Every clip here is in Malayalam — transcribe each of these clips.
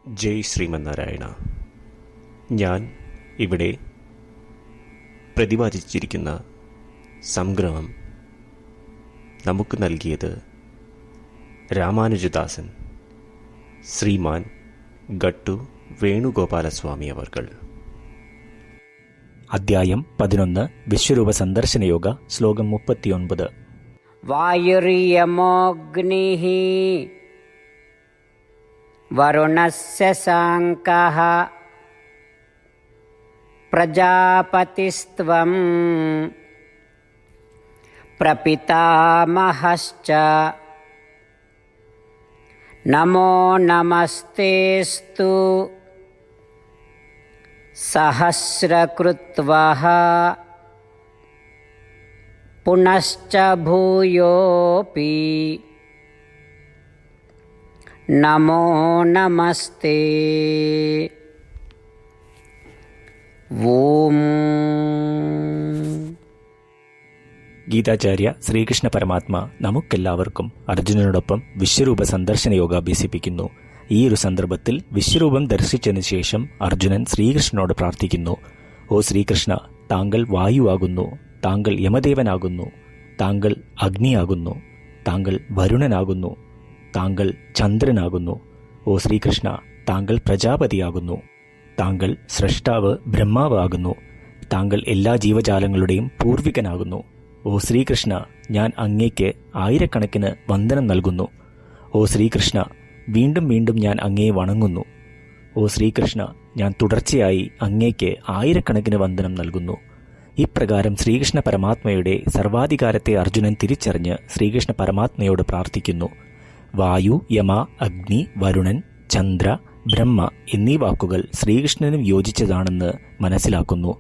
ജയ് ശ്രീമന്നാരായണ. ഞാൻ ഇവിടെ പ്രതിപാദിച്ചിരിക്കുന്ന സംഗ്രഹം നമുക്ക് നൽകിയത് രാമാനുജദാസൻ ശ്രീമാൻ ഗട്ടു വേണുഗോപാലസ്വാമി അവർകൾ. അധ്യായം 11 വിശ്വരൂപ സന്ദർശന യോഗ. ശ്ലോകം 39. വായുര്യമോഗ്നിഃ വരുണസ്യ സാങ്കഃ പ്രജാപതിസ്ത്വം പ്രപിതാമഹശ്ച നമോ നമസ്തേസ്തു സഹസ്രകൃത്വഃ പുനശ്ച ഭൂയോപി നമോ നമസ്തേ. ഓം. ഗീതാചാര്യ ശ്രീകൃഷ്ണ പരമാത്മ നമുക്കെല്ലാവർക്കും അർജുനനോടൊപ്പം വിശ്വരൂപ സന്ദർശന യോഗ അഭ്യസിപ്പിക്കുന്നു. ഈ ഒരു സന്ദർഭത്തിൽ വിശ്വരൂപം ദർശിച്ചതിനു ശേഷം അർജുനൻ ശ്രീകൃഷ്ണനോട് പ്രാർത്ഥിക്കുന്നു. ഓ ശ്രീകൃഷ്ണ, താങ്കൾ വായുവാകുന്നു, താങ്കൾ യമദേവനാകുന്നു, താങ്കൾ അഗ്നിയാകുന്നു, താങ്കൾ വരുണനാകുന്നു, താങ്കൾ ചന്ദ്രനാകുന്നു. ഓ ശ്രീകൃഷ്ണ, താങ്കൾ പ്രജാപതിയാകുന്നു, താങ്കൾ സ്രഷ്ടാവ് ബ്രഹ്മാവ് ആകുന്നു, താങ്കൾ എല്ലാ ജീവജാലങ്ങളുടെയും പൂർവികനാകുന്നു. ഓ ശ്രീകൃഷ്ണ, ഞാൻ അങ്ങേക്ക് ആയിരക്കണക്കിന് വന്ദനം നൽകുന്നു. ഓ ശ്രീകൃഷ്ണ, വീണ്ടും വീണ്ടും ഞാൻ അങ്ങയെ വണങ്ങുന്നു. ഓ ശ്രീകൃഷ്ണ, ഞാൻ തുടർച്ചയായി അങ്ങേക്ക് ആയിരക്കണക്കിന് വന്ദനം നൽകുന്നു. ഇപ്രകാരം ശ്രീകൃഷ്ണ പരമാത്മയുടെ സർവാധികാരത്തെ അർജുനൻ തിരിച്ചറിഞ്ഞ് ശ്രീകൃഷ്ണ പരമാത്മയോട് പ്രാർത്ഥിക്കുന്നു. വായു, യമ, അഗ്നി, വരുണൻ, ചന്ദ്ര, ബ്രഹ്മ എന്നീ വാക്കുകൾ ശ്രീകൃഷ്ണനും യോജിച്ചതാണെന്ന് മനസ്സിലാക്കുന്നു.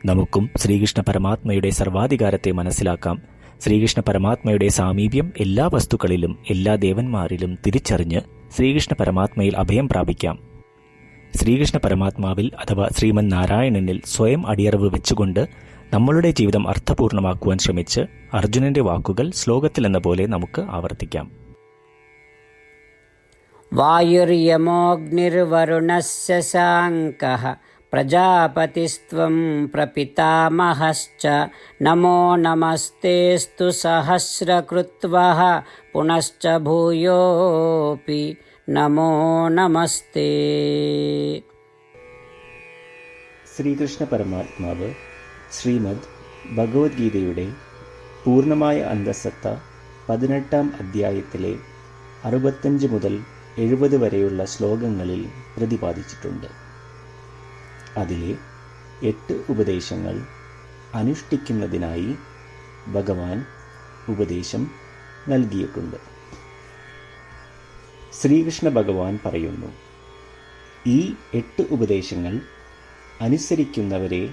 നമുക്കും ശ്രീകൃഷ്ണ പരമാത്മയുടെ സർവാധികാരത്തെ മനസ്സിലാക്കാം. ശ്രീകൃഷ്ണ പരമാത്മയുടെ സാമീപ്യം എല്ലാ വസ്തുക്കളിലും എല്ലാ ദേവന്മാരിലും തിരിച്ചറിഞ്ഞ് ശ്രീകൃഷ്ണ പരമാത്മയിൽ അഭയം പ്രാപിക്കാം. ശ്രീകൃഷ്ണ പരമാത്മാവിൽ അഥവാ ശ്രീമൻ നാരായണനിൽ സ്വയം അടിയറവ് വെച്ചുകൊണ്ട് നമ്മളുടെ ജീവിതം അർത്ഥപൂർണമാക്കുവാൻ ശ്രമിച്ച് അർജുനന്റെ വാക്കുകൾ ശ്ലോകത്തിലെന്ന പോലെ നമുക്ക് ആവർത്തിക്കാം. വായുര്യമോഗ്നിർവരുണസ്യ സാങ്കഃ പ്രജാപതിസ്ത്വം പ്രപിതാമഹശ്ച നമോ നമസ്തേസ്തു സഹസ്രകൃത്വഃ പുനശ്ച ഭൂയോപി നമോ നമസ്തേ. ശ്രീകൃഷ്ണ പരമാത്മാവ് ശ്രീമദ് ഭഗവത്ഗീതയുടെ പൂർണ്ണമായ അന്തഃസത്ത 18-ാം അധ്യായത്തിലെ 65 മുതൽ 70 വരെയുള്ള ശ്ലോകങ്ങളിൽ പ്രതിപാദിച്ചിട്ടുണ്ട്. അതിലെ 8 ഉപദേശങ്ങൾ അനുഷ്ഠിക്കുന്നതിനായി ഭഗവാൻ ഉപദേശം നൽകിയിട്ടുണ്ട്. ശ്രീകൃഷ്ണ ഭഗവാൻ പറയുന്നു, ഈ 8 ഉപദേശങ്ങൾ അനുസരിക്കുന്നവരെ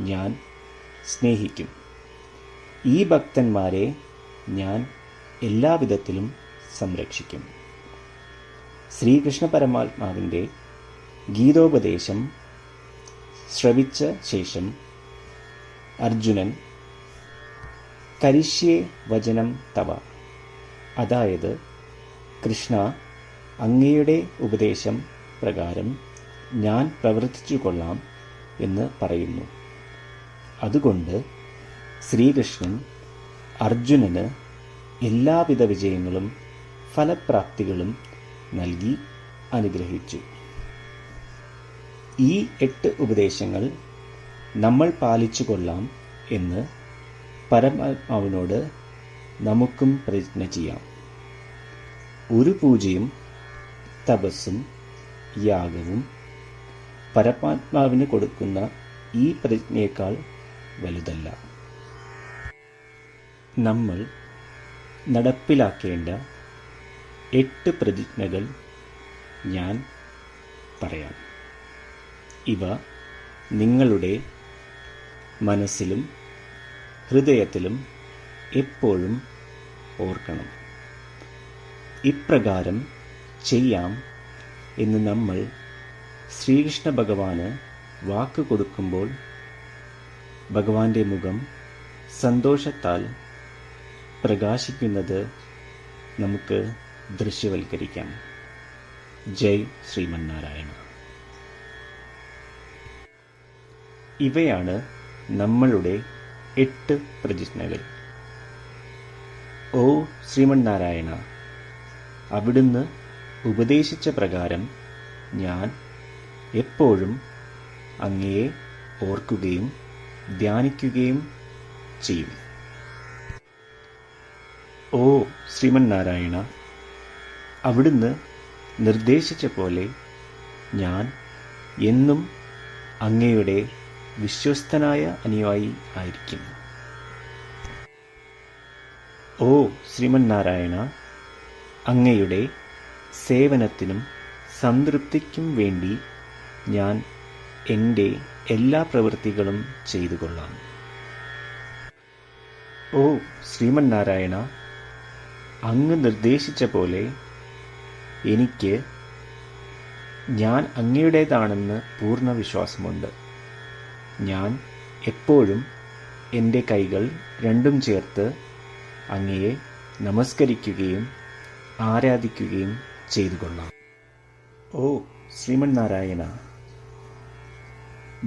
ഞാൻ സ്നേഹിക്കും. ഈ ഭക്തന്മാരെ ഞാൻ എല്ലാവിധത്തിലും സംരക്ഷിക്കും. ശ്രീകൃഷ്ണ പരമാത്മാവിൻ്റെ ഗീതോപദേശം ശ്രവിച്ച ശേഷം അർജുനൻ കരിഷ്യേ വചനം തവ, അതായത് കൃഷ്ണ, അങ്ങയുടെ ഉപദേശം പ്രകാരം ഞാൻ പ്രവർത്തിച്ചു കൊള്ളാം എന്ന് പറയുന്നു. അതുകൊണ്ട് ശ്രീകൃഷ്ണൻ അർജുനന് എല്ലാവിധ വിജയങ്ങളും ഫലപ്രാപ്തികളും നൽകി അനുഗ്രഹിച്ചു. ഈ 8 ഉപദേശങ്ങൾ നമ്മൾ പാലിച്ചു കൊള്ളാം എന്ന് പരമാത്മാവിനോട് നമുക്കും പ്രതിജ്ഞ ചെയ്യാം. ഒരു പൂജയും തപസ്സും യാഗവും പരമാത്മാവിന് കൊടുക്കുന്ന ഈ പ്രതിജ്ഞയേക്കാൾ വലുതല്ല. നമ്മൾ നടപ്പിലാക്കേണ്ട 8 പ്രതിജ്ഞകൾ ഞാൻ പറയാം. ഇവ നിങ്ങളുടെ മനസ്സിലും ഹൃദയത്തിലും എപ്പോഴും ഓർക്കണം. ഇപ്രകാരം ചെയ്യാം എന്ന് നമ്മൾ ശ്രീകൃഷ്ണ ഭഗവാന് വാക്ക് കൊടുക്കുമ്പോൾ ഭഗവാന്റെ മുഖം സന്തോഷത്താൽ പ്രകാശിക്കുന്നത് നമുക്ക് ദൃശ്യവൽക്കരിക്കാം. ജയ് ശ്രീമന്നാരായണ. ഇവയാണ് നമ്മളുടെ 8 പ്രതിജ്ഞകൾ. ഓ ശ്രീമന്നാരായണ, അവിടുന്ന് ഉപദേശിച്ച പ്രകാരം ഞാൻ എപ്പോഴും അങ്ങയെ ഓർക്കുകയും ധ്യാനിക്കുകയും ചെയ്യും. ഓ ശ്രീമന്നാരായണ, അവിടുന്ന് നിർദ്ദേശിച്ച പോലെ ഞാൻ എന്നും അങ്ങയുടെ വിശ്വസ്തനായ അനുയായി ആയിരിക്കും. ഓ ശ്രീമന്നാരായണ, അങ്ങയുടെ സേവനത്തിനും സംതൃപ്തിക്കും വേണ്ടി ഞാൻ എൻ്റെ എല്ലാ പ്രവൃത്തികളും ചെയ്തു കൊള്ളാം. ഓ ശ്രീമന്നാരായണ, അങ്ങ് നിർദ്ദേശിച്ച പോലെ എനിക്ക് ഞാൻ അങ്ങയുടേതാണെന്ന് പൂർണ്ണ വിശ്വാസമുണ്ട്. ഞാൻ എപ്പോഴും എൻ്റെ കൈകൾ രണ്ടും ചേർത്ത് അങ്ങയെ നമസ്കരിക്കുകയും ആരാധിക്കുകയും ചെയ്തു കൊള്ളാം. ഓ ശ്രീമന്നാരായണ,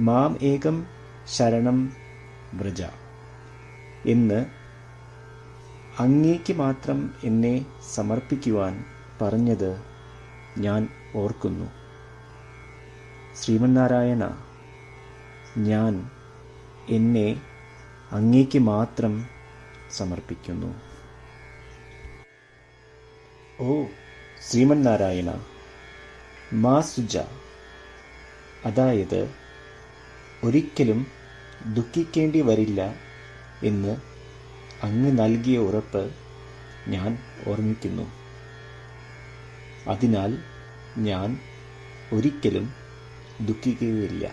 മാം ഏകം ശരണം വ്രജ എന്ന് അങ്ങേക്ക് മാത്രം എന്നെ സമർപ്പിക്കുവാൻ പറഞ്ഞത് ഞാൻ ഓർക്കുന്നു. ശ്രീമന്നാരായണ, ഞാൻ എന്നെ അങ്ങേക്ക് മാത്രം സമർപ്പിക്കുന്നു. ഓ ശ്രീമന്നാരായണ, മാ സുജ, അതായത് ഒരിക്കലും ദുഃഖിക്കേണ്ടി വരില്ല എന്ന് അങ്ങ് നൽകിയ ഉറപ്പ് ഞാൻ ഓർമ്മിക്കുന്നു. അതിനാൽ ഞാൻ ഒരിക്കലും ദുഃഖിക്കുകയില്ല.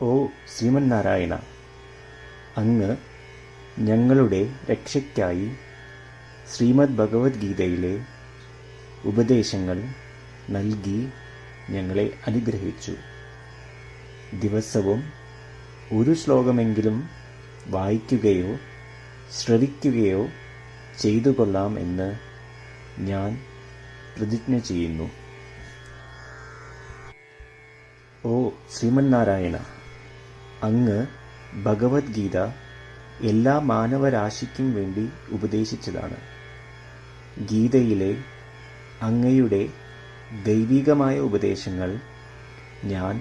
ഓ ശ്രീമന്നാരായണ, അങ്ങ് ഞങ്ങളുടെ രക്ഷയ്ക്കായി ശ്രീമദ് ഭഗവത്ഗീതയിലെ ഉപദേശങ്ങൾ നൽകി ഞങ്ങളെ അനുഗ്രഹിച്ചു. ദിവസവും ഒരു ശ്ലോകമെങ്കിലും വായിക്കുകയോ ശ്രവിക്കുകയോ ചെയ്തു കൊള്ളാം എന്ന് ഞാൻ പ്രതിജ്ഞ ചെയ്യുന്നു. ഓ ശ്രീമന്നാരായണ, അങ്ങ് ഭഗവത്ഗീത എല്ലാ മാനവരാശിക്കും വേണ്ടി ഉപദേശിച്ചതാണ്. ഗീതയിലെ അങ്ങയുടെ ദൈവികമായ ഉപദേശങ്ങൾ ഞാൻ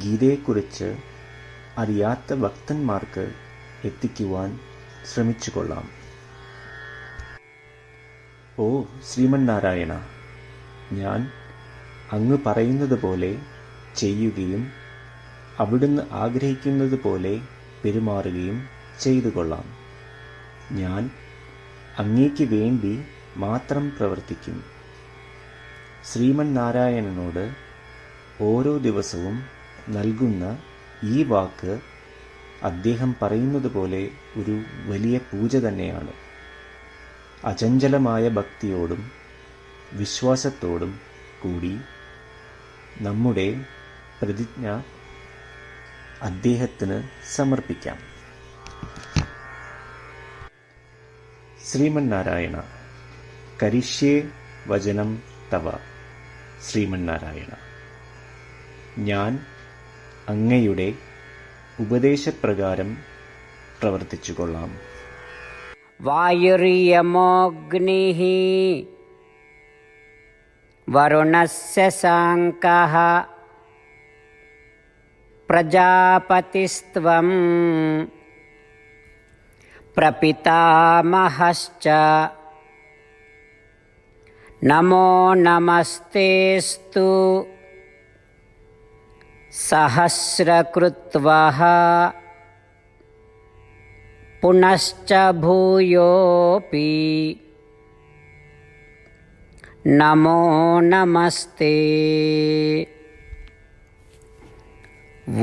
ഗീതയെക്കുറിച്ച് അറിയാത്ത ഭക്തന്മാർക്ക് എത്തിക്കുവാൻ ശ്രമിച്ചുകൊള്ളാം. ഓ ശ്രീമന്നാരായണ, ഞാൻ അങ്ങ് പറയുന്നത് പോലെ ചെയ്യുകയും അവിടുന്ന് ആഗ്രഹിക്കുന്നത് പോലെ പെരുമാറുകയും ചെയ്തു കൊള്ളാം. ഞാൻ അങ്ങേക്ക് വേണ്ടി മാത്രം പ്രവർത്തിക്കും. ശ്രീമന്നാരായണനോട് ഓരോ ദിവസവും നൽകുന്ന ഈ വാക്ക് അദ്ദേഹം പറയുന്നത് പോലെ ഒരു വലിയ പൂജ തന്നെയാണ്. അചഞ്ചലമായ ഭക്തിയോടും വിശ്വാസത്തോടും കൂടി നമ്മുടെ പ്രതിജ്ഞ അദ്ദേഹത്തിന് സമർപ്പിക്കാം. ശ്രീമന്നാരായണ, കരിഷ്യേ വചനം തവ. ശ്രീമന്നാരായണ, ഞാൻ അങ്ങയുടെ ഉപദേശപ്രകാരം പ്രവർത്തിച്ചു കൊള്ളാം. വായുര്യമോഗ്നിഃ വരുണസ്യ സാങ്കഃ പ്രജാപതിസ്ത്വം പ്രപിതാമഹശ്ച നമോ നമസ്തേസ്തു സഹസ്രകൃത്വഃ പുനശ്ച ഭൂയോപി നമോ നമസ്തേ.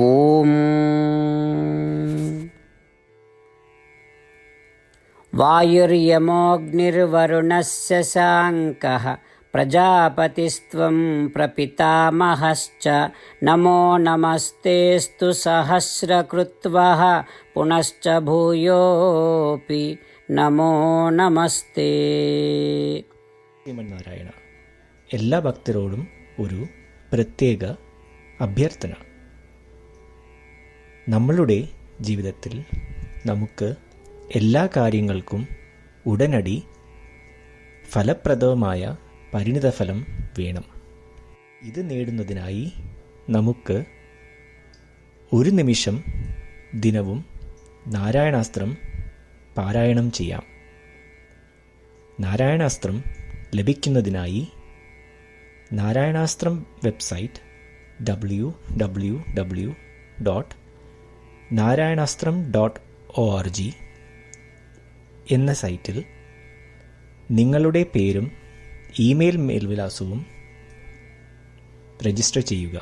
ഓം വായുര്യമോഗ്നിർവരുണസ്യ സാങ്കഃ പ്രജാപതിസ്ത്വം പ്രപിതാമഹശ്ച നമോ നമസ്തേസ്തു സഹസ്രകൃത്വഃ പുനശ്ച ഭൂയോപി നമോ നമസ്തേ. ശ്രീമന്നാരായണ. എല്ലാ ഭക്തരോടും ഒരു പ്രത്യേക അഭ്യർത്ഥന. നമ്മളുടെ ജീവിതത്തിൽ നമുക്ക് എല്ലാ കാര്യങ്ങൾക്കും ഉടനടി ഫലപ്രദമായ പരിണിതഫലം വേണം. ഇത് നേടുന്നതിനായി നമുക്ക് ഒരു നിമിഷം ദിനവും നാരായണാസ്ത്രം പാരായണം ചെയ്യാം. നാരായണാസ്ത്രം ലഭിക്കുന്നതിനായി നാരായണാസ്ത്രം വെബ്സൈറ്റ് www.narayanaastram.org എന്ന സൈറ്റിൽ നിങ്ങളുടെ പേരും ഇമെയിൽ മേൽവിലാസവും രജിസ്റ്റർ ചെയ്യുക.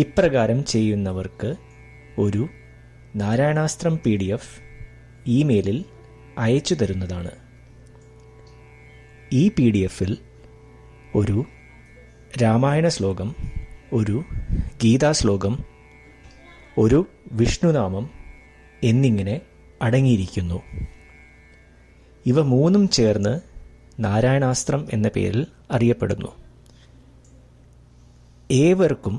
ഇപ്രകാരം ചെയ്യുന്നവർക്ക് ഒരു നാരായണാസ്ത്രം PDF ഇമെയിലിൽ അയച്ചു തരുന്നതാണ്. ഈ PDF-ൽ ഒരു രാമായണ ശ്ലോകം, ഒരു ഗീതാശ്ലോകം, ഒരു വിഷ്ണുനാമം എന്നിങ്ങനെ അടങ്ങിയിരിക്കുന്നു. ഇവ മൂന്നും ചേർന്ന് നാരായണാസ്ത്രം എന്ന പേരിൽ അറിയപ്പെടുന്നു. ഏവർക്കും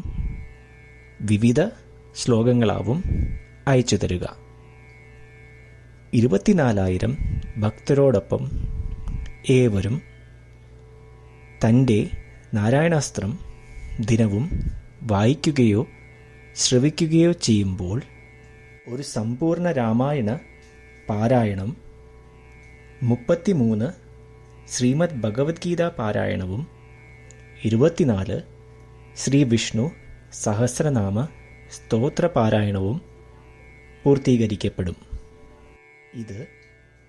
വിവിധ ശ്ലോകങ്ങളാവും അയച്ചു തരിക. 24,000 ഭക്തരോടൊപ്പം ഏവരും തൻ്റെ നാരായണാസ്ത്രം ദിനവും വായിക്കുകയോ ശ്രവിക്കുകയോ ചെയ്യുമ്പോൾ ഒരു സമ്പൂർണ്ണ രാമായണ പാരായണം, 33 ശ്രീമദ് ഭഗവത്ഗീത പാരായണവും 24 ശ്രീ വിഷ്ണു സഹസ്രനാമ സ്തോത്ര പാരായണവും പൂർത്തീകരിക്കപ്പെടും. ഇത്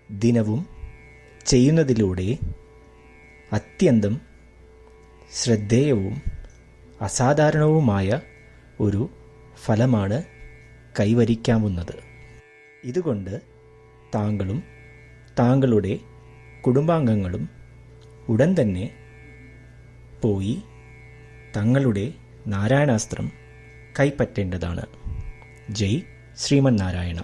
ദിനവും ചെയ്യുന്നതിലൂടെ അത്യന്തം ശ്രദ്ധേയവും അസാധാരണവുമായ ഒരു ഫലമാണ് കൈവരിക്കാവുന്നത്. ഇതുകൊണ്ട് താങ്കളും താങ്കളുടെ കുടുംബാംഗങ്ങളും ഉടൻ തന്നെ പോയി തങ്ങളുടെ നാരായണാസ്ത്രം കൈപ്പറ്റേണ്ടതാണ്. ജയ് ശ്രീമന്നാരായണ.